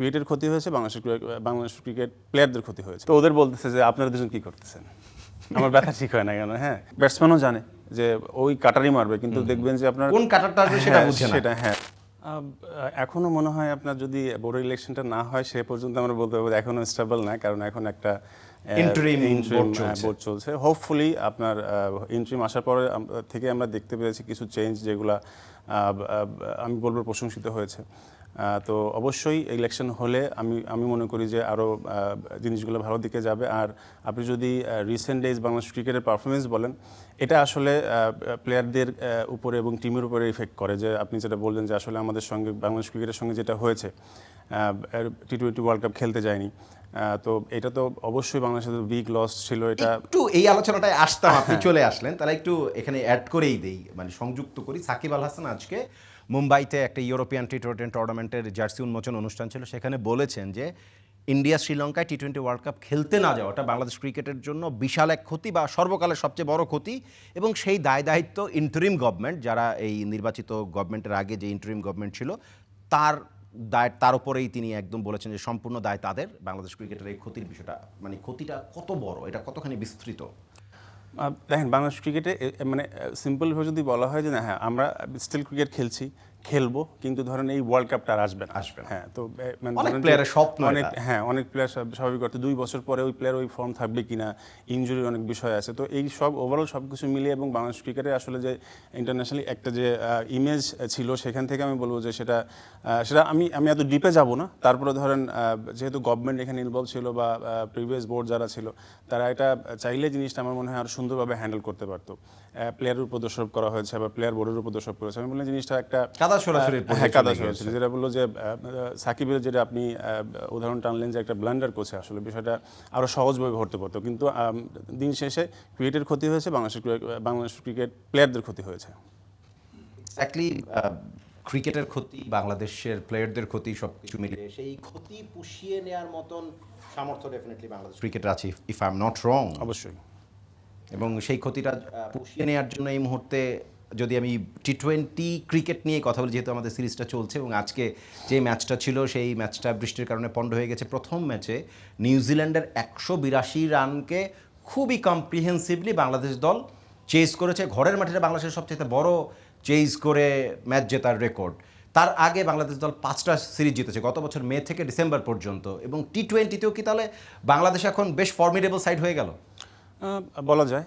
ক্রিকেটের ক্ষতি হয়েছে, বাংলাদেশ ক্রিকেট প্লেয়ারদের ক্ষতি হয়েছে। তো ওদের বলতেছে যে আপনারা দুজন কি করতেছেন, আমার ব্যথা ঠিক হয় না কেন। হ্যাঁ, ব্যাটসম্যানও জানে যে ওই কাটারই মারবে, কিন্তু দেখবেন যে আপনার কোন কাটারটা আসবে সেটা বুঝে না। সেটা হ্যাঁ এখনো মনে হয় আপনার যদি বোর্ড ইলেকশনটা না হয় সে পর্যন্ত আমরা বলতে পারবো এখনো স্টেবল না, কারণ এখন একটা ইন্টারিম বোর্ড চলছে। হোপফুলি আপনার ইন্টারিম আসার পরে থেকে আমরা দেখতে পেরেছি কিছু চেঞ্জ যেগুলা আমি বলবো প্রশংসিত হয়েছে। তো অবশ্যই ইলেকশন হলে আমি মনে করি যে আরও জিনিসগুলো ভালো দিকে যাবে। আর আপনি যদি রিসেন্ট ডেজ বাংলাদেশ ক্রিকেটের পারফরমেন্স বলেন, এটা আসলে প্লেয়ারদের উপরে এবং টিমের উপরে ইফেক্ট করে। যে আপনি যেটা বললেন যে আসলে আমাদের সঙ্গে বাংলাদেশ ক্রিকেটের সঙ্গে যেটা হয়েছে, টি-20 ওয়ার্ল্ড কাপ খেলতে যায়নি, তো এটা তো অবশ্যই বাংলাদেশের বিগ লস ছিল। এটা একটু এই আলোচনাটায় আসতাম, আপনি চলে আসলেন, তাহলে একটু এখানে অ্যাড করেই দেই, মানে সংযুক্ত করি। সাকিব আল হাসান আজকে মুম্বাইতে একটা ইউরোপিয়ান টি-20 টুর্নামেন্টের জার্সি উন্মোচন অনুষ্ঠান ছিল, সেখানে বলেছেন যে ইন্ডিয়া শ্রীলঙ্কায় টি-20 ওয়ার্ল্ড কাপ খেলতে না যাওয়াটা বাংলাদেশ ক্রিকেটের জন্য বিশাল এক ক্ষতি বা সর্বকালের সবচেয়ে বড় ক্ষতি, এবং সেই দায় দায়িত্ব ইন্টারিম গভর্নমেন্ট, যারা এই নির্বাচিত গভর্নমেন্টের আগে যে ইন্টারিম গভর্নমেন্ট ছিল তার উপরেই তিনি একদম বলেছেন যে সম্পূর্ণ দায় তাদের। বাংলাদেশ ক্রিকেটের এই ক্ষতির বিষয়টা, মানে ক্ষতিটা কত বড়, এটা কতখানি বিস্তৃত? দেখেন, বাংলাদেশ ক্রিকেটে মানে সিম্পলভাবে যদি বলা হয় যে না, হ্যাঁ আমরা স্টিল ক্রিকেট খেলবো, কিন্তু ধরেন এই ওয়ার্ল্ড কাপটা আর আসবে না। হ্যাঁ, তো অনেক প্লেয়ারের স্বপ্ন, অনেক প্লেয়ার স্বাভাবিক অর্থে 2 বছর পরে ওই প্লেয়ার ওই ফর্ম থাকবে কিনা, ইনজুরির অনেক বিষয় আছে। তো এই সব ওভারঅল সব কিছু মিলিয়ে এবং বাংলাদেশ ক্রিকেটে আসলে যে ইন্টারন্যাশনালি একটা যে ইমেজ ছিল, সেখান থেকে আমি বলবো যে সেটা আমি এত ডিপে যাব না। তারপরে ধরেন যেহেতু গভর্নমেন্ট এখানে ইনভলভ ছিল বা প্রিভিয়াস বোর্ড যারা ছিল, তারা এটা চাইলে জিনিসটা আমার মনে হয় আরও সুন্দরভাবে হ্যান্ডেল করতে পারতো। প্লেয়ারের উপর দোষারোপ করা হয়েছে বা প্লেয়ার বোর্ডের উপর দোষারোপ করেছে। আমি বললাম জিনিসটা একটা কাদা সরাসরি, যেটা বললো যে সাকিবের যেটা আপনি উদাহরণ টানলেন যে একটা ব্লান্ডার করছে, আসলে বিষয়টা আরও সহজভাবে ধরতে পারতো। কিন্তু দিন শেষে ক্রিকেটের ক্ষতি হয়েছে, বাংলাদেশ ক্রিকেট প্লেয়ারদের ক্ষতি হয়েছে। এক্স্যাক্টলি, ক্রিকেটের ক্ষতি, বাংলাদেশের প্লেয়ারদের ক্ষতি, সব কিছু মিলিয়ে সেই ক্ষতি পুষিয়ে নেওয়ার মতন সামর্থ্য ডেফিনেটলি বাংলাদেশ ক্রিকেটের আছে, if I am not wrong. অবশ্যই। এবং সেই ক্ষতিটা পুষিয়ে নেওয়ার জন্য এই মুহূর্তে যদি আমি টি-20 ক্রিকেট নিয়ে কথা বলি, যেহেতু আমাদের সিরিজটা চলছে এবং আজকে যে ম্যাচটা ছিল সেই ম্যাচটা বৃষ্টির কারণে পন্ড হয়ে গেছে। প্রথম ম্যাচে নিউজিল্যান্ডের 182 রানকে খুবই কম্প্রিহেন্সিভলি বাংলাদেশ দল চেজ করেছে। ঘরের মাটিতে বাংলাদেশের সবচেয়ে বড় চেজ করে ম্যাচ জেতার রেকর্ড। তার আগে বাংলাদেশ দল 5টা সিরিজ জিতেছে গত বছর মে থেকে ডিসেম্বর পর্যন্ত। এবং টি-20তেও কি তাহলে বাংলাদেশ এখন বেশ ফর্মিডেবল সাইড হয়ে গেল? বলা যায়।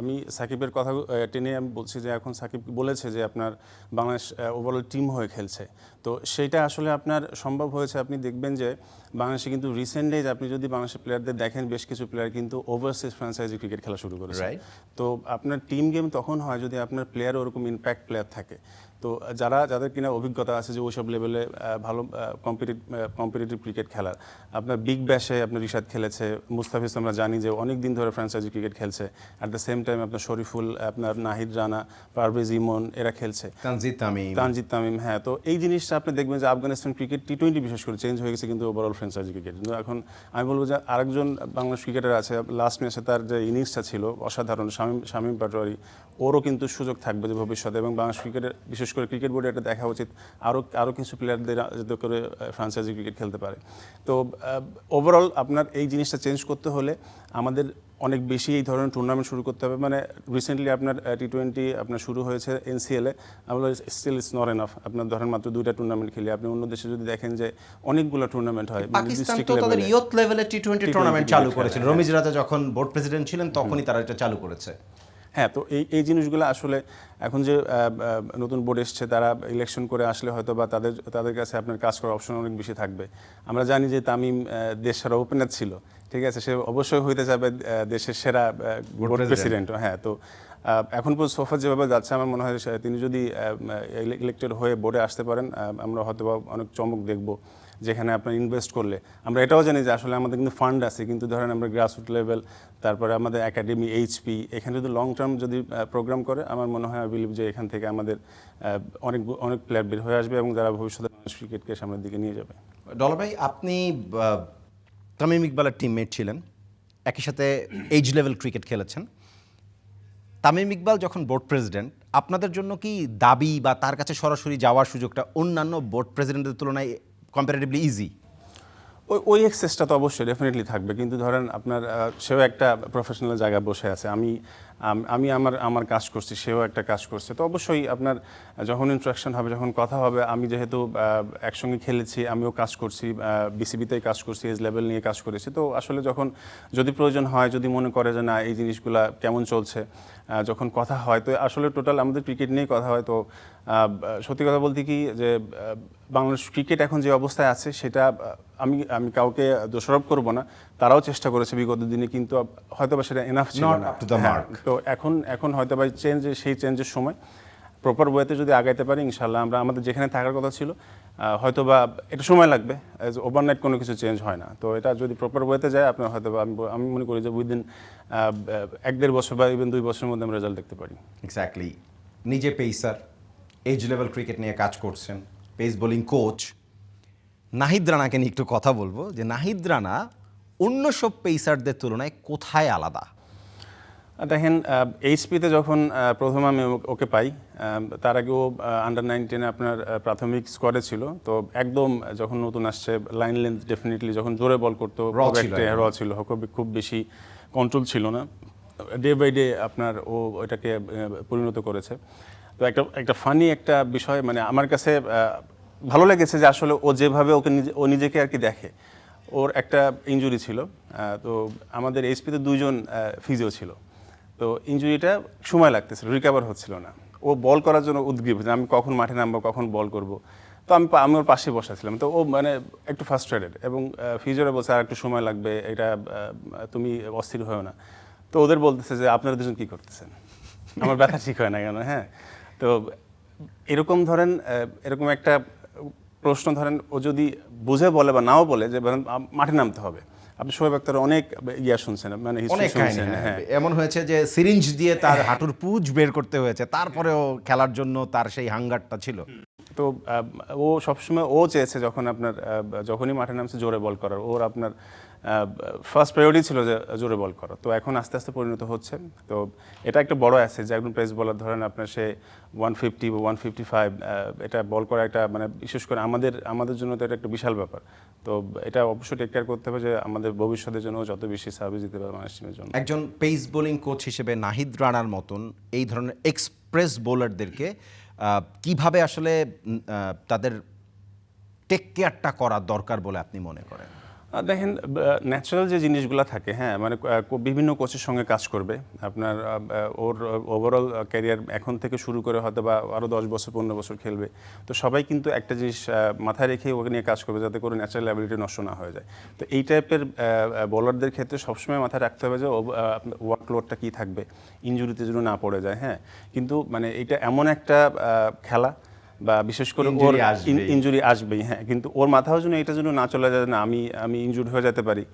আমি সাকিবের কথা টেনে আমি বলছি যে এখন সাকিব বলেছে যে আপনার বাংলাদেশ ওভারঅল টিম হয়ে খেলছে, তো সেইটা আসলে আপনার সম্ভব হয়েছে। আপনি দেখবেন যে বাংলাদেশে কিন্তু রিসেন্ট ডেজ আপনি যদি বাংলাদেশের প্লেয়ারদের দেখেন, বেশ কিছু প্লেয়ার কিন্তু ওভারসিজ ফ্র্যাঞ্চাইজি ক্রিকেট খেলা শুরু করেছে। তো আপনার টিম গেম তখন হয় যদি আপনার প্লেয়ার ওরকম ইম্প্যাক্ট প্লেয়ার থাকে। তো যাদের কিনা অভিজ্ঞতা আছে যে ওইসব লেভেলে ভালো কম্পিটিটিভ ক্রিকেট খেলার, আপনার বিগ ব্যাশে আপনার রিশাদ খেলেছে, মুস্তাফিজ আমরা জানি যে অনেক দিন ধরে ফ্র্যাঞ্চাইজি ক্রিকেট খেলছে। অ্যাট দ্য সেম টাইম আপনার শরীফুল, আপনার নাহিদ রানা, পারভেজ ইমন, এরা খেলছে, তানজিদ তামিম। হ্যাঁ, তো এই জিনিসটা আপনি দেখবেন যে আফগানিস্তান ক্রিকেট টি-20 বিশেষ করে চেঞ্জ হয়ে গেছে কিন্তু ওভারঅল ফ্র্যাঞ্চাইজি ক্রিকেট। কিন্তু এখন আমি বলবো যে আরেকজন বাংলাদেশ ক্রিকেটার আছে, লাস্ট ম্যাচে তার যে ইনিংসটা ছিল অসাধারণ, শামীম পাটোয়ারি, ওরও কিন্তু সুযোগ থাকবে যে ভবিষ্যতে। এবং বাংলাদেশ ক্রিকেটের বিশেষ করে ক্রিকেট বোর্ডে এটা দেখা উচিত আরও কিছু প্লেয়ারদের যাতে করে ফ্র্যাঞ্চাইজি ক্রিকেট খেলতে পারে। তো ওভারঅল আপনার এই জিনিসটা চেঞ্জ করতে হলে আমাদের অনেক বেশি এই ধরনের টুর্নামেন্ট শুরু করতে হবে। মানে রিসেন্টলি আপনার টি-20 আপনার শুরু হয়েছে NCL-এ, আমরা স্টিল ইটস নট এনাফ। আপনার ধরেন মাত্র 2টা টুর্নামেন্ট খেলি, আপনি অন্য দেশে যদি দেখেন যে অনেকগুলো টুর্নামেন্ট হয়। পাকিস্তান তো তাদের ইয়ুথ লেভেলে টি-20 টুর্নামেন্ট চালু করেছিল, রমিজ রাজা যখন বোর্ড প্রেসিডেন্ট ছিলেন তখনই তারা এটা চালু করেছে। হ্যাঁ, তো এই জিনিসগুলো আসলে এখন যে নতুন বোর্ড এসছে, তারা ইলেকশন করে আসলে হয়তো বা তাদের কাছে আপনার কাজ করার অপশন অনেক বেশি থাকবে। আমরা জানি যে তামিম দেশ সেরা ওপেনার ছিল, ঠিক আছে, সে অবশ্যই হইতে যাবে দেশের সেরা বোর্ড প্রেসিডেন্ট। হ্যাঁ, তো এখন পর্যন্ত সোফা যেভাবে যাচ্ছে, আমার মনে হয় তিনি যদি ইলেক্টেড হয়ে বোর্ডে আসতে পারেন, আমরা হয়তো বা অনেক চমক দেখব, যেখানে আপনার ইনভেস্ট করলে। আমরা এটাও জানি যে আসলে আমাদের কিন্তু ফান্ড আছে, কিন্তু ধরেন আমরা গ্রাসরুট লেভেল, তারপরে আমাদের একাডেমি, HP, এখানে যদি লং টার্ম যদি প্রোগ্রাম করে, আমার মনে হয় বিলিভ যে এখান থেকে আমাদের অনেক প্লেয়ার বের হয়ে আসবে এবং যারা ভবিষ্যতে ক্রিকেটকে সামনের দিকে নিয়ে যাবে। ডলার ভাই, আপনি তামিম ইকবালের টিমমেট ছিলেন, একই সাথে এজ লেভেল ক্রিকেট খেলেছেন। তামিম ইকবাল যখন বোর্ড প্রেসিডেন্ট, আপনাদের জন্য কি দাবি বা তার কাছে সরাসরি যাওয়ার সুযোগটা অন্যান্য বোর্ড প্রেসিডেন্টের তুলনায় কম্পারেটিভলি ইজি? ওই এক্সেসটা তো অবশ্যই ডেফিনেটলি থাকবে, কিন্তু ধরেন আপনার সেও একটা প্রফেশনাল জায়গায় বসে আছে, আমি আমার কাজ করছি, সেও একটা কাজ করছে, তো অবশ্যই আপনার যখন ইন্টারাকশন হবে, যখন কথা হবে, আমি যেহেতু একসঙ্গে খেলেছি, আমিও কাজ করছি, বিসিবিতেই কাজ করছি, এজ লেভেল নিয়ে কাজ করেছি, তো আসলে যখন যদি প্রয়োজন হয়, যদি মনে করে যে না এই জিনিসগুলা কেমন চলছে, যখন কথা হয়, তো আসলে টোটাল আমাদের ক্রিকেট নিয়েই কথা হয়। তো সত্যি কথা বলতে কি যে বাংলাদেশ ক্রিকেট এখন যে অবস্থায় আছে সেটা আমি কাউকে দোষারোপ করব না, তারাও চেষ্টা করেছে বিগত দিনে, কিন্তু হয়তোবা সেটা এনাফ ছিল Not না। up to the হ্যাঁ, mark. তো এখন হয়তোবা সেই চেঞ্জের সময় প্রপার ওয়েতে যদি আগাইতে পারি, ইনশাল্লাহ আমরা আমাদের যেখানে থাকার কথা ছিল, হয়তোবা একটু সময় লাগবে, ওভারনাইট কোনো কিছু চেঞ্জ হয় না, তো এটা যদি প্রপার ওয়েতে যায় আপনার হয়তোবা আমি মনে করি যে উইদিন 1-1.5 বছর বা ইভেন 2 বছরের মধ্যে আমরা রেজাল্ট দেখতে পারি। এক্স্যাক্টলি। নিজে পেসার, এজ লেভেল ক্রিকেট নিয়ে কাজ করছেন, পেস বোলিং কোচ। নাহিদ রানাকে নিয়ে একটু কথা বলবো, যে নাহিদ রানা অন্য সব পেসারদের তুলনায় কোথায় আলাদা? দেখেন, এইচপিতে যখন প্রথম আমি ওকে পাই, তার আগেও আন্ডার-19 আপনার প্রাথমিক স্কোয়াডে ছিল, তো একদম যখন নতুন আসছে, লাইন লেন্থ ডেফিনেটলি যখন জোরে বল করতো, ছিল খুব বেশি কন্ট্রোল ছিল না, ডে বাই ডে আপনার ওইটাকে পরিণত করেছে। তো একটা ফানি একটা বিষয়, মানে আমার কাছে ভালো লেগেছে যে আসলে ও যেভাবে ও নিজেকে আর কি দেখে, ওর একটা ইনজুরি ছিল, তো আমাদের এইচপিতে 2জন ফিজিও ছিল, তো ইনজুরিটা সময় লাগতেছিল, রিকভার হচ্ছিল না, ও বল করার জন্য উদ্গ্রীব যে আমি কখন মাঠে নামবো, কখন বল করব। তো আমি ওর পাশে বসাছিলাম, তো ও মানে একটু ফ্রাস্ট্রেটেড, এবং ফিজিওরা বলছে আর একটু সময় লাগবে, এটা তুমি অস্থির হয়েও না। তো ওদের বলতেছে যে আপনারা দুজন কী করতেছেন, আমার ব্যথা ঠিক হয় না কেন? হ্যাঁ, তো এরকম একটা প্রশ্ন ধরেন ও যদি বুঝে বলে বা নাও বলে যে মাঠে নামতে হবে, আপনি শোয়েব আখতার অনেক শুনছেন, মানে হিস্ট্রি শুনছেন। হ্যাঁ, এমন হয়েছে যে সিরিঞ্জ দিয়ে তার হাঁটুর পুঁজ বের করতে হয়েছে, তারপরেও খেলার জন্য তার সেই হাঙ্গারটা ছিল। তো ও সবসময় চেয়েছে যখনই মাঠে নামছে জোরে বল করার, ওর আপনার ফার্স্ট প্রায়োরিটি ছিল যে জোরে বল করা, তো এখন আস্তে আস্তে পরিণত হচ্ছে। তো এটা একটা বড় অ্যাসেট যে একজন পেস বলার ধরেন আপনার সে 150 বা 155 এটা বল করা একটা, মানে বিশেষ করে আমাদের জন্য তো এটা একটা বিশাল ব্যাপার। তো এটা অবশ্যই টেক কেয়ার করতে হবে যে আমাদের ভবিষ্যতের জন্য যত বেশি সার্ভিস দিতে পারবে বাংলাদেশ টিমের জন্য। একজন পেস বোলিং কোচ হিসেবে নাহিদ রানার মতন এই ধরনের এক্সপ্রেস বোলারদেরকে কিভাবে আসলে তাদের টেক কেয়ারটা করা দরকার বলে আপনি মনে করেন? দেখেন, ন্যাচারাল যে জিনিসগুলো থাকে, হ্যাঁ, মানে বিভিন্ন কোচের সঙ্গে কাজ করবে আপনার, ওর ওভারঅল ক্যারিয়ার এখন থেকে শুরু করে হয়তো বা আরও 10 বছর 15 বছর খেলবে, তো সবাই কিন্তু একটা জিনিস মাথায় রেখে ওকে নিয়ে কাজ করবে যাতে করে ন্যাচারাল অ্যাবিলিটি নষ্ট না হয়ে যায়। তো এই টাইপের বোলারদের ক্ষেত্রে সবসময় মাথায় রাখতে হবে যে ওয়ার্কলোডটা কী থাকবে, ইনজুরিতে যেন না পড়ে যায়। হ্যাঁ, কিন্তু মানে এটা এমন একটা খেলা, বা বিশেষ করে ওর ইনজুরি আসবেই, হ্যাঁ, কিন্তু ওর মাথাও যেন এটা যেন না চলে যায় না আমি ইনজুরি হয়ে যেতে পারি।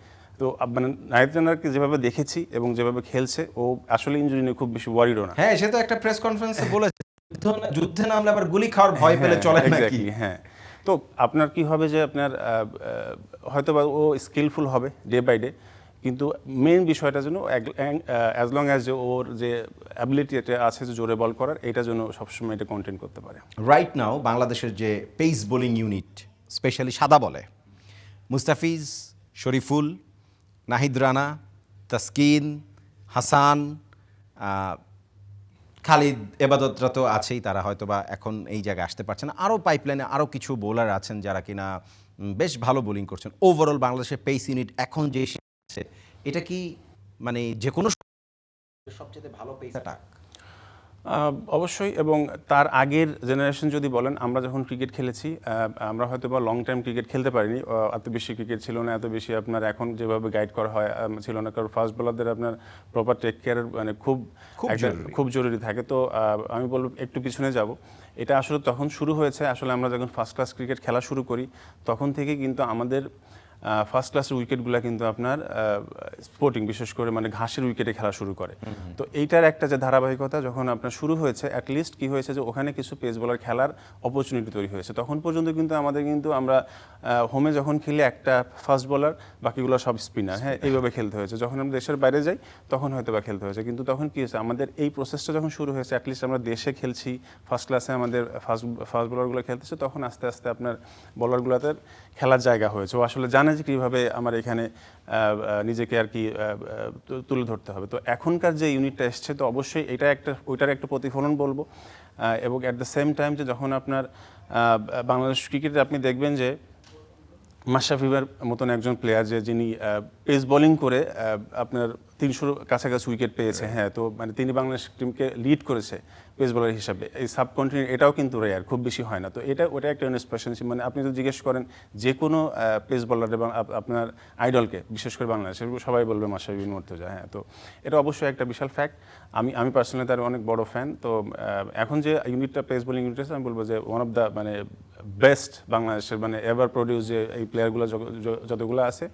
তো মানে নাহিদ রানাকে যেভাবে দেখেছি এবং যেভাবে খেলছে, ও আসলে ইনজুরি নিয়ে খুব বেশি ওয়ারিডও না। হ্যাঁ, সে তো একটা প্রেস কনফারেন্সে বলেছে যুদ্ধে নামলে আবার গুলি খাওয়ার ভয় পেলে চলে নাকি। হ্যাঁ, তো আপনার কি হবে যে আপনার হয়তোবা ও স্কিলফুল হবে ডে বাই ডে, কিন্তু মেইন বিষয়টা যেন অ্যাজ লং অ্যাজ যে ওর যে অ্যাবিলিটি এটা আছে যে জোরে বল করার, এটা যেন সবসময় এটা কন্টেন্ট করতে পারে। রাইট নাও বাংলাদেশের যে পেস বোলিং ইউনিট, স্পেশালি সাদা বলে, মুস্তাফিজ, শরীফুল, নাহিদ রানা, তাসকিন, হাসান, খালিদ, এবাদতরা তো আছেই, তারা হয়তো বা এখন এই জায়গায় আসতে পারছে না। আরও পাইপলাইনে আরও কিছু বোলার আছেন যারা কিনা বেশ ভালো বোলিং করছেন। ওভারঅল বাংলাদেশের পেস ইউনিট এখন যে আছে, এটা কি মানে যে কোনো সবচেয়ে ভালো পেস অ্যাটাক? অবশ্যই, এবং তার আগের জেনারেশন যদি বলেন, আমরা যখন ক্রিকেট খেলেছি, আমরা হয়তো বা লং টাইম ক্রিকেট খেলতে পারিনি, এত বেশি ক্রিকেট ছিল না, এত বেশি আপনার এখন যেভাবে গাইড করা হয় ছিল না, কারণ ফাস্ট বোলারদের আপনার প্রপার টেক কেয়ার মানে খুব জরুরি থাকে। তো আমি বলবো একটু পিছনে যাব, এটা আসলে তখন শুরু হয়েছে, আসলে আমরা যখন ফার্স্ট ক্লাস ক্রিকেট খেলা শুরু করি তখন থেকে কিন্তু আমাদের ফার্স্ট ক্লাসের উইকেটগুলো কিন্তু আপনার স্পোর্টিং বিশেষ করে মানে ঘাসের উইকেটে খেলা শুরু করে। তো এইটার একটা যে ধারাবাহিকতা যখন আপনার শুরু হয়েছে, অ্যাটলিস্ট কি হয়েছে যে ওখানে কিছু পেস বোলার খেলার অপরচুনিটি তৈরি হয়েছে। তখন পর্যন্ত কিন্তু আমরা হোমে যখন খেলি একটা ফাস্ট বোলার, বাকিগুলো সব স্পিনার, হ্যাঁ এইভাবে খেলতে হয়েছে। যখন আমরা দেশের বাইরে যাই তখন হয়তো বা খেলতে হয়েছে, কিন্তু তখন কি হয়েছে আমাদের এই প্রসেসটা যখন শুরু হয়েছে, অ্যাটলিস্ট আমরা দেশে খেলছি, ফার্স্ট ক্লাসে আমাদের ফাস্ট বোলারগুলো খেলতেছে, তখন আস্তে আস্তে আপনার বলারগুলোতে খেলার জায়গা হয়েছে। ও আসলে জানে যে কীভাবে আমার এখানে নিজেকে আর কি তুলে ধরতে হবে। তো এখনকার যে ইউনিটটা এসছে, তো অবশ্যই ওইটার একটা প্রতিফলন বলবো। এবং অ্যাট দ্য সেম টাইম যে যখন আপনার বাংলাদেশ ক্রিকেটে আপনি দেখবেন যে মাশরাফির মতন একজন প্লেয়ার যিনি পেস বোলিং করে আপনার 300 কাছাকাছি উইকেট পেয়েছে, হ্যাঁ, তো মানে তিনি বাংলাদেশ টিমকে লিড করেছে পেস বোলার হিসাবে। এই সাবকন্টিনেন্ট এটাও কিন্তু রেয়ার, খুব বেশি হয় না। তো ওটা একটা ইন্সপিরেশন। মানে আপনি যদি জিজ্ঞেস করেন যে কোনো পেস বোলার এবং আপনার আইডলকে, বিশেষ করে বাংলাদেশের, সবাই বলবে মাশরাফি বিন মুর্তজা, হ্যাঁ। তো এটা অবশ্যই একটা বিশাল ফ্যাক্ট। আমি পার্সোনালি তার অনেক বড় ফ্যান। তো এখন যে ইউনিটটা পেস বোলিং ইউনিট আছে, আমি বলবো যে ওয়ান অফ দ্য মানে বেস্ট বাংলাদেশের মানে এভার প্রডিউস যে এই প্লেয়ারগুলো যতগুলো আছে,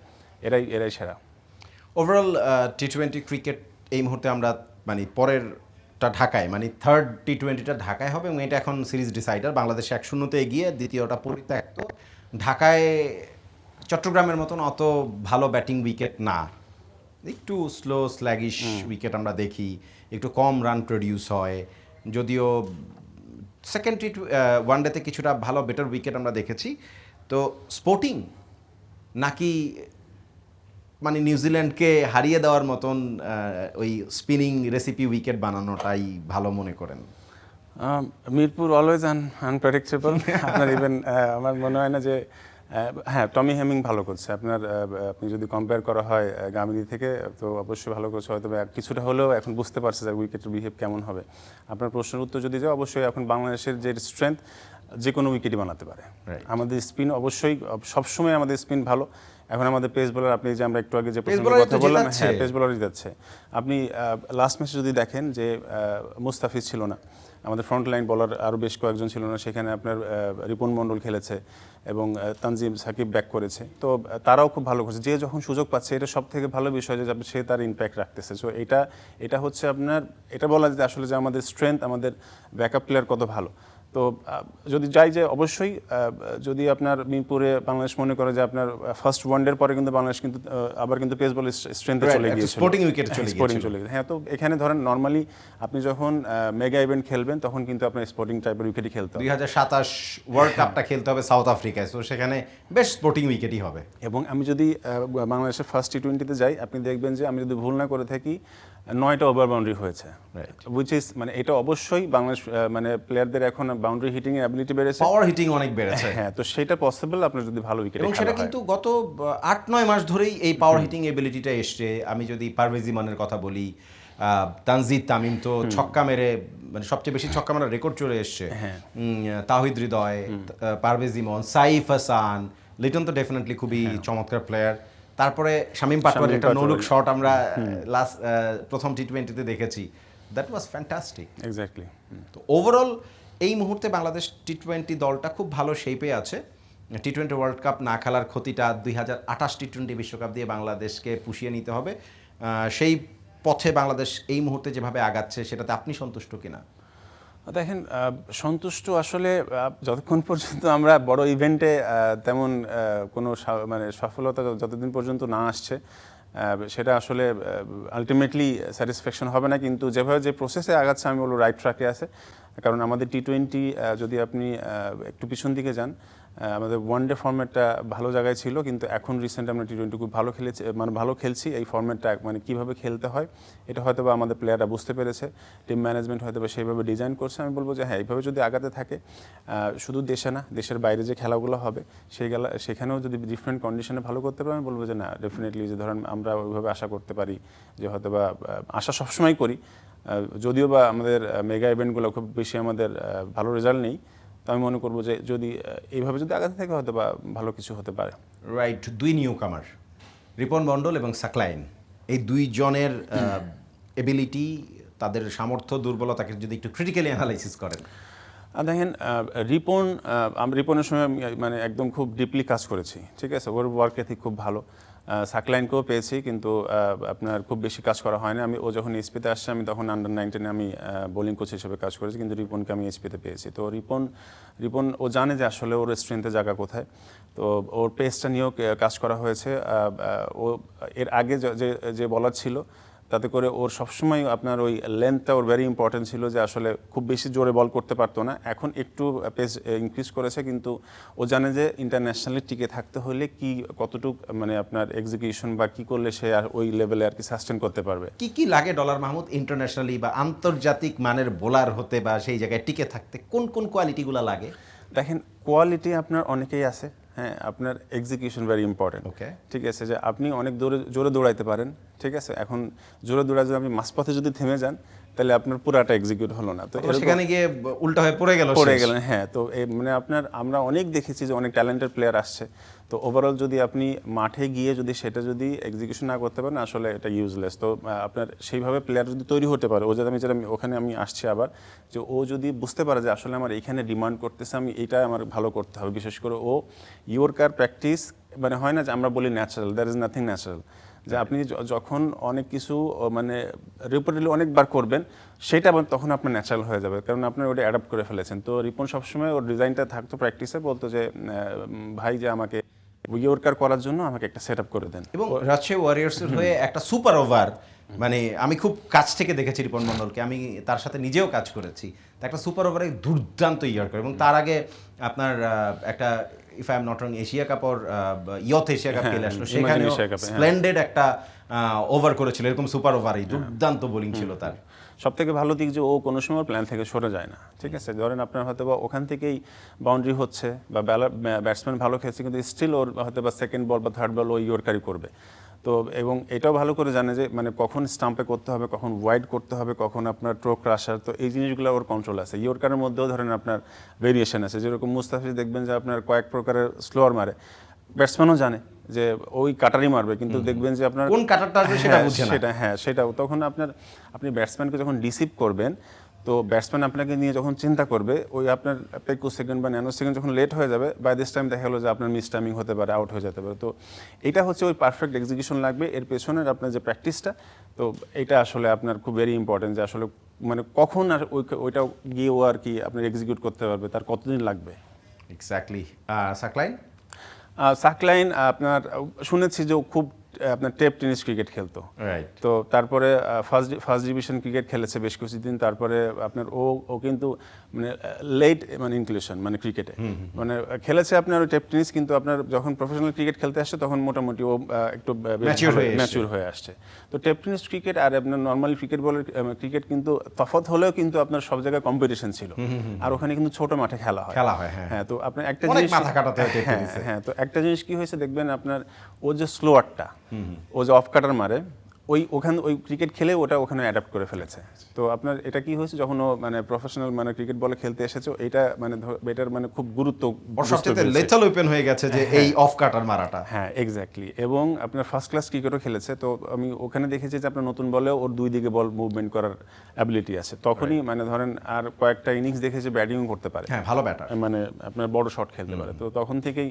এরাই সেরা। ওভারঅল টি-20 ক্রিকেট এই মুহূর্তে আমরা মানে পরেরটা ঢাকায়, মানে থার্ড টি-20টা ঢাকায় হবে, এবং এটা এখন সিরিজ ডিসাইডার। বাংলাদেশ 1-0 এগিয়ে, দ্বিতীয়টা পরিত্যক্ত। ঢাকায় চট্টগ্রামের মতন অত ভালো ব্যাটিং উইকেট না, একটু স্লো স্ল্যাগিশ উইকেট আমরা দেখি, একটু কম রান প্রডিউস হয়। যদিও সেকেন্ড ওয়ানডেতে কিছুটা ভালো বেটার উইকেট আমরা দেখেছি। তো স্পোর্টিং নাকি মানে নিউজিল্যান্ডকে হারিয়ে দেওয়ার মতন ওই স্পিনিং রেসিপি উইকেট বানানোটাই ভালো মনে করেন? Mirpur always unpredictable. আপনার ইভেন আমার মনে হয় না যে হ্যাঁ, টমি হেমিং ভালো করছে। আপনি যদি কম্পেয়ার করা হয় গামিনী থেকে, তো অবশ্যই ভালো করছে। হয়তো কিছুটা হলেও এখন বুঝতে পারছে যে উইকেটের বিহেভ কেমন হবে। আপনার প্রশ্নের উত্তর যদি যায়, অবশ্যই এখন বাংলাদেশের যে স্ট্রেংথ, যে কোনো উইকেটই বানাতে পারে। আমাদের স্পিন অবশ্যই সবসময় আমাদের স্পিন ভালো। এখন আমাদের পেস বোলার, আপনি যে আমরা একটু আগে যে কথা বললাম, হ্যাঁ পেস বোলারই যাচ্ছে। আপনি লাস্ট ম্যাচে যদি দেখেন যে মুস্তাফিজ ছিল না, আমাদের ফ্রন্ট লাইন বলার আরও বেশ কয়েকজন ছিল না, সেখানে আপনার রিপন মণ্ডল খেলেছে এবং তানজিম সাকিব ব্যাক করেছে। তো তারাও খুব ভালো করছে। যে যখন সুযোগ পাচ্ছে, এটা সব থেকে ভালো বিষয় যে সে তার ইম্প্যাক্ট রাখতেছে। সো এটা হচ্ছে আপনার, এটা বলা যায় আসলে যে আমাদের স্ট্রেংথ, আমাদের ব্যাকআপ প্লেয়ার কত ভালো। তো যদি যাই যে অবশ্যই যদি আপনার মিরপুরে বাংলাদেশ মনে করে যে আপনার ফার্স্ট ওয়ানডের পরে কিন্তু বাংলাদেশ কিন্তু আবার কিন্তু পেস বলের স্ট্রেংথে চলে গিয়েছে, স্পোর্টিং উইকেটে চলে গেছে। হ্যাঁ, তো এখানে ধরেন নর্মালি আপনি যখন মেগা ইভেন্ট খেলবেন, তখন কিন্তু আপনার স্পোর্টিং টাইপের উইকেটই খেলতে হবে। 2027 ওয়ার্ল্ড কাপটা খেলতে হবে সাউথ আফ্রিকায়, তো সেখানে বেশ স্পোর্টিং উইকেটই হবে। এবং আমি যদি বাংলাদেশের ফার্স্ট টি-20তে যাই, আপনি দেখবেন যে আমি যদি ভুল না করে থাকি 9টা ওভার বাউন্ডারি হয়েছে, উইচ ইজ মানে এটা অবশ্যই বাংলাদেশ মানে প্লেয়ারদের এখন বাউন্ডারি হিটিং এর অ্যাবিলিটি বেড়েছে, পাওয়ার হিটিং অনেক বেড়েছে। হ্যাঁ, তো সেটা পসিবল আপনার যদি ভালো উইকেট, এবং সেটা কিন্তু গত 8-9 মাস ধরেই এই পাওয়ার হিটিং এবিলিটিটা এসছে। আমি যদি পারভেজ ইমানের কথা বলি, তানজিদ তামিম তো ছক্কা মেরে মানে সবচেয়ে বেশি ছক্কা মারার রেকর্ড চলে এসছে। তাহিদ হৃদয়, পারভেজ ইমন, সাইফ হাসান, লিটন তো ডেফিনেটলি খুবই চমৎকার প্লেয়ার। তারপরে শামীম পাটোয়ারির একটা নো-লুক শট আমরা প্রথম টি-20তে দেখেছি, দ্যাট ওয়াজ ফ্যান্টাস্টিক। এক্স্যাক্টলি। তো ওভারঅল এই মুহূর্তে বাংলাদেশ টি-20 দলটা খুব ভালো শেপে আছে। টি-20 ওয়ার্ল্ড কাপ না খেলার ক্ষতিটা 2028 টি-20 বিশ্বকাপ দিয়ে বাংলাদেশকে পুষিয়ে নিতে হবে। সেই পথে বাংলাদেশ এই মুহূর্তে যেভাবে আগাচ্ছে, সেটাতে আপনি সন্তুষ্ট কিনা? দেখেন, সন্তুষ্ট আসলে যতক্ষণ পর্যন্ত আমরা বড় ইভেন্টে তেমন কোনো মানে সফলতা যতদিন পর্যন্ত না আসছে, সেটা আসলে আলটিমেটলি স্যাটিসফ্যাকশন হবে না। কিন্তু যেভাবে যে প্রসেসে আগাচ্ছে, আমি বলবো রাইট ট্র্যাকে আছে। কারণ আমাদের টি-20 যদি আপনি একটু পিছন দিকে যান, আমাদের ওয়ানডে ফর্ম্যাটটা ভালো জায়গায় ছিল, কিন্তু এখন রিসেন্ট আমরা টি-20 খুব ভালো খেলেছি, মানে ভালো খেলছি। এই ফর্ম্যাটটা মানে কীভাবে খেলতে হয়, এটা হয়তো বা আমাদের প্লেয়াররা বুঝতে পেরেছে, টিম ম্যানেজমেন্ট হয়তো বা সেইভাবে ডিজাইন করছে। আমি বলবো যে হ্যাঁ, এইভাবে যদি আগাতে থাকে, শুধু দেশে না, দেশের বাইরে যে খেলাগুলো হবে সেখানেও যদি ডিফারেন্ট কন্ডিশনে ভালো করতে পারে, আমি বলবো যে না, ডেফিনেটলি যে ধরেন আমরা ওইভাবে আশা করতে পারি যে হয়তো বা আশা সবসময় করি, যদিও বা আমাদের মেগা ইভেন্টগুলো খুব বেশি আমাদের ভালো রেজাল্ট নেই, তো আমি মনে করবো যে যদি এইভাবে যদি আগাতে থাকে, হয়তো বা ভালো কিছু হতে পারে। রাইট, দুই নিউ কামার রিপন মণ্ডল এবং সাকলাইন, এই দুইজনের এবিলিটি, তাদের সামর্থ্য দুর্বলতাকে যদি একটু ক্রিটিক্যালি অ্যানালাইসিস করেন। দেখেন রিপন আমি রিপনের সময় আমি মানে একদম খুব ডিপলি কাজ করেছি, ঠিক আছে, ওর ওয়ার্ক এথিক খুব ভালো। সাকলাইনকেও পেয়েছি, কিন্তু আপনার খুব বেশি কাজ করা হয়নি। ও যখন এসপিতে আসছে আমি তখন আন্ডার-19 আমি বোলিং কোচ হিসেবে কাজ করেছি, কিন্তু রিপনকে আমি এসপিতে পেয়েছি। তো রিপন ও জানে যে আসলে ওর স্ট্রেংথের জায়গা কোথায়, তো ওর পেসটা নিয়েও কাজ করা হয়েছে। ও এর আগে যে বলার ছিল তাতে করে ওর সবসময় আপনার ওই লেন্থটা ওর ভেরি ইম্পর্টেন্ট ছিল, যে আসলে খুব বেশি জোরে বল করতে পারতো না। এখন একটু পেস ইনক্রিজ করেছে, কিন্তু ও জানে যে ইন্টারন্যাশনালি টিকে থাকতে হলে কি কতটুক মানে আপনার এক্সিকিউশন বা কি করলে সে আর ওই লেভেলে আর কি সাস্টেন করতে পারবে। কি লাগে ডলার মাহমুদ ইন্টারন্যাশনালি বা আন্তর্জাতিক মানের বোলার হতে বা সেই জায়গায় টিকে থাকতে কোন কোন কোয়ালিটিগুলো লাগে? দেখেন, কোয়ালিটি আপনার অনেকেই আছে, হ্যাঁ, আপনার এক্সিকিউশন ভেরি ইম্পর্টেন্ট। ওকে, ঠিক আছে, যে আপনি অনেক জোরে দৌড়াইতে পারেন, ঠিক আছে, এখন জোরে দৌড়ায় যদি আপনি মাঝপথে যদি থেমে যান তাহলে আপনার পুরাটা এক্সিকিউট হলো না, তো সেখানে গিয়ে উল্টা হয়ে পড়ে গেলেন। হ্যাঁ, তো মানে আমরা অনেক দেখেছি যে অনেক ট্যালেন্টেড প্লেয়ার আসছে, তো ওভারঅল যদি আপনি মাঠে গিয়ে সেটা যদি এক্সিকিউশন না করতে পারেন আসলে এটা ইউজলেস। তো আপনার সেইভাবে প্লেয়ার যদি তৈরি হতে পারে, ও যদি ওখানে আমি আসছি আবার, যে ও যদি বুঝতে পারে যে আসলে আমার এইখানে ডিমান্ড করতেছে, আমি এইটা আমার ভালো করতে হবে, বিশেষ করে ও ইয়র্কার প্র্যাকটিস, মানে হয় না যে আমরা বলি natural, there is nothing natural, যে আপনি যখন অনেক কিছু মানে রিপিটেডলি অনেকবার করবেন সেটা তখন আপনার ন্যাচারাল হয়ে যাবে, কারণ আপনার ওটা অ্যাডাপ্ট করে ফেলেছেন। তো রিপন সবসময় ওর ডিজাইনটা থাকতো প্র্যাকটিসে, বলতো যে ভাই যে আমাকে ইয়র্কার করার জন্য আমাকে একটা সেট আপ করে দেন। এবং রাজশাহী ওয়ারিয়র্সের হয়ে একটা সুপার ওভার, মানে আমি খুব কাছ থেকে দেখেছি রিপন মণ্ডলকে, আমি তার সাথে নিজেও কাজ করেছি। তো একটা সুপার ওভারে দুর্দান্ত ইয়ার্কার, এবং তার আগে আপনার একটা if I am not wrong Asia cup or youth Asia cup খেলে আসলো, সেখানে স্প্লেন্ডেড একটা ওভার করেছিল, এরকম সুপার ওভারই দুর্দান্ত বোলিং ছিল তার। সব থেকে ভালো দিক যে ও কোনো সময় প্ল্যান থেকে সরে যায় না, ঠিক আছে, ধরেন আপনার হয়তো বা ওখান থেকেই বাউন্ডারি হচ্ছে বা ব্যাটসম্যান ভালো খেলছে, কিন্তু স্টিল ওর হয়তো বা সেকেন্ড বল বা থার্ড বল ও ইয়র্কারি করবে। তো এবং এটাও ভালো করে জানে যে মানে কখন স্টাম্পে করতে হবে, কখন ওয়াইড করতে হবে, কখন আপনার ট্রো ক্রাশার, তো এই জিনিসগুলো ওর কন্ট্রোল আছে। ইয়র্কারের মধ্যেও ধরেন আপনার ভেরিয়েশন আছে, যেরকম মুস্তাফিজ দেখবেন যে আপনার কয়েক প্রকারের স্লোয়ার মারে, ব্যাটসম্যানও জানে যে ওই কাটারই মারবে, কিন্তু দেখবেন যে আপনার কোন কাটারটা আসবে সেটা বুঝে না। সেটাও তখন আপনি ব্যাটসম্যানকে যখন ডিসিভ করবেন, তো ব্যাটসম্যান আপনাকে নিয়ে যখন চিন্তা করবে, ওই আপনার 21 সেকেন্ড বা 99 সেকেন্ড যখন লেট হয়ে যাবে, বাই দিস টাইম দেখা গেলো যে আপনার মিস টাইমিং হতে পারে, আউট হয়ে যেতে পারে। তো এটা হচ্ছে ওই পারফেক্ট এক্সিকিউশন লাগবে, এর পেছনের আপনার যে প্র্যাকটিসটা, তো এটা আসলে আপনার খুব ভেরি ইম্পর্টেন্ট, যে আসলে মানে কখন আর ওইটা গিয়ে ও আর কি আপনার এক্সিকিউট করতে পারবে, তার কতদিন লাগবে। এক্স্যাক্টলি। সাকলাইন সাকলাইন আপনার শুনেছি যে ও খুব আপনার টেপ টেনিস ক্রিকেট খেলতো, রাইট। তো তারপরে ফার্স্ট ডিভিশন ক্রিকেট খেলেছে বেশ কিছুদিন, তারপরে আপনার ও কিন্তু মানে লেট মানে ইনক্লুশন মানে ক্রিকেটে মানে খেলেছে আপনার টেপ টেনিস, কিন্তু আপনার যখন প্রফেশনাল ক্রিকেট খেলতে আসছে তখন মোটামুটি ও একটু ম্যাচিউর হয়ে আসছে। তো টেপ টেনিস ক্রিকেট আর আপনার নর্মাল ক্রিকেট বলের ক্রিকেট কিন্তু তফাৎ হলেও কিন্তু আপনার সব জায়গায় কম্পিটিশন ছিল, আর ওখানে কিন্তু ছোট মাঠে খেলা হয়। হ্যাঁ, তো আপনার একটা জিনিস মাথা কাটাতে হয় টেপ টেনিসে। হ্যাঁ, তো একটা জিনিস কি হয়েছে দেখবেন আপনার, ও যে স্লোয়ারটা, ও যে অফ কাটার মারে, ওই ক্রিকেট খেলে ওখানে অ্যাডাপ্ট করে ফেলেছে। তো আপনার এটা কি হয়েছে, যখন ও মানে প্রফেশনাল মানে ক্রিকেট বলে খেলতে এসেছে, এটা মানে এটার মানে খুব গুরুত্ব সবচেয়ে লেথাল ওপেন হয়ে গেছে যে এই অফ কাটার মারাটা। হ্যাঁ, এক্স্যাক্টলি। এবং আপনার ফার্স্ট ক্লাস ক্রিকেটও খেলেছে, তো আমি ওখানে দেখেছি যে আপনার নতুন বলেও ওর দুই দিকে বল মুভমেন্ট করার অ্যাবিলিটি আছে। তখনই মানে ধরেন আর কয়েকটা ইনিংস দেখেছি ব্যাটিংও করতে পারে, হ্যাঁ, ভালো ব্যাটার, মানে আপনার বড় শট খেলতে পারে। তো তখন থেকেই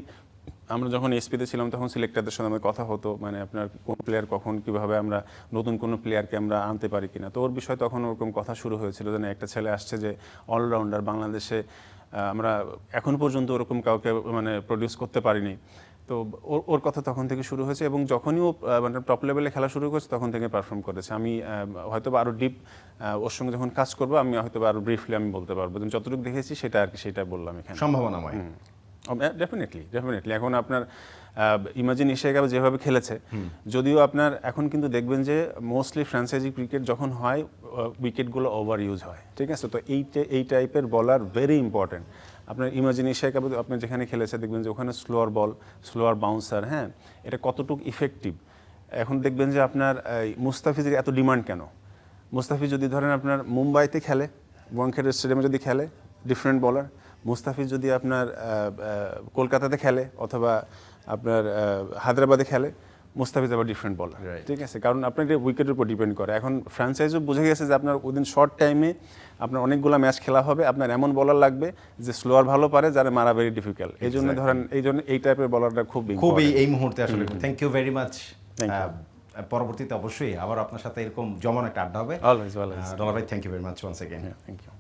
আমরা যখন এসপিতে ছিলাম তখন সিলেক্টরদের সঙ্গে আমার কথা হতো, মানে আপনার কোন প্লেয়ার কখন কীভাবে আমরা নতুন কোনো প্লেয়ারকে আমরা আনতে পারি কিনা। তো ওর বিষয়ে তখন ওরকম কথা শুরু হয়েছিল যে না, একটা ছেলে আসছে যে অলরাউন্ডার, বাংলাদেশে আমরা এখন পর্যন্ত ওরকম কাউকে মানে প্রডিউস করতে পারিনি। তো ওর কথা তখন থেকে শুরু হয়েছে, এবং যখনই ও মানে টপ লেভেলে খেলা শুরু করেছে তখন থেকে পারফর্ম করেছে। আমি হয়তো আরও ডিপ ওর সঙ্গে যখন কাজ করবো আমি হয়তো আরও ব্রিফলি আমি বলতে পারবো, যতটুকু দেখেছি সেটা আর কি, সেটা বললাম এখানে। সম্ভাবনাময়। ডেফিনেটলি। এখন আপনার ইমাজিন এশিয়া কাপে যেভাবে খেলেছে, যদিও আপনার এখন কিন্তু দেখবেন যে মোস্টলি ফ্র্যাঞ্চাইজি ক্রিকেট যখন হয় উইকেটগুলো ওভার ইউজ হয়, ঠিক আছে, তো এই টাইপের বলার ভেরি ইম্পর্টেন্ট। আপনার ইমাজিন এশিয়া কাপে আপনার যেখানে খেলেছে দেখবেন যে ওখানে স্লোয়ার বল, স্লোয়ার বাউন্সার, হ্যাঁ, এটা কতটুকু ইফেক্টিভ। এখন দেখবেন যে আপনার মুস্তাফিজের এত ডিমান্ড কেন। মুস্তাফিজ যদি ধরেন আপনার মুম্বাইতে খেলে, ওয়াংখেড়ে স্টেডিয়ামে যদি খেলে, ডিফারেন্ট বলার। মুস্তাফিজ যদি আপনার কলকাতাতে খেলে অথবা আপনার হায়দ্রাবাদে খেলে, মুস্তাফিজ আবার ডিফারেন্ট বলার, Right. ঠিক আছে, কারণ আপনার উইকেটের উপর ডিপেন্ড করে। এখন ফ্র্যাঞ্চাইজও বুঝে গেছে যে আপনার উইদিন শর্ট টাইমে আপনার অনেকগুলো ম্যাচ খেলা হবে, আপনার এমন বলার লাগবে যে স্লোয়ার ভালো পারে, যারা মারা ভেরি ডিফিকাল্ট। এই জন্য ধরেন এই টাইপের বলারটা খুবই এই মুহূর্তে আসলে thank you very much. Thank you. পরবর্তীতে অবশ্যই আবার আপনার সাথে এরকম জমন একটা আড্ডা হবে। অলওয়েজ ডলার ভাই, thank you very much once again. Thank you.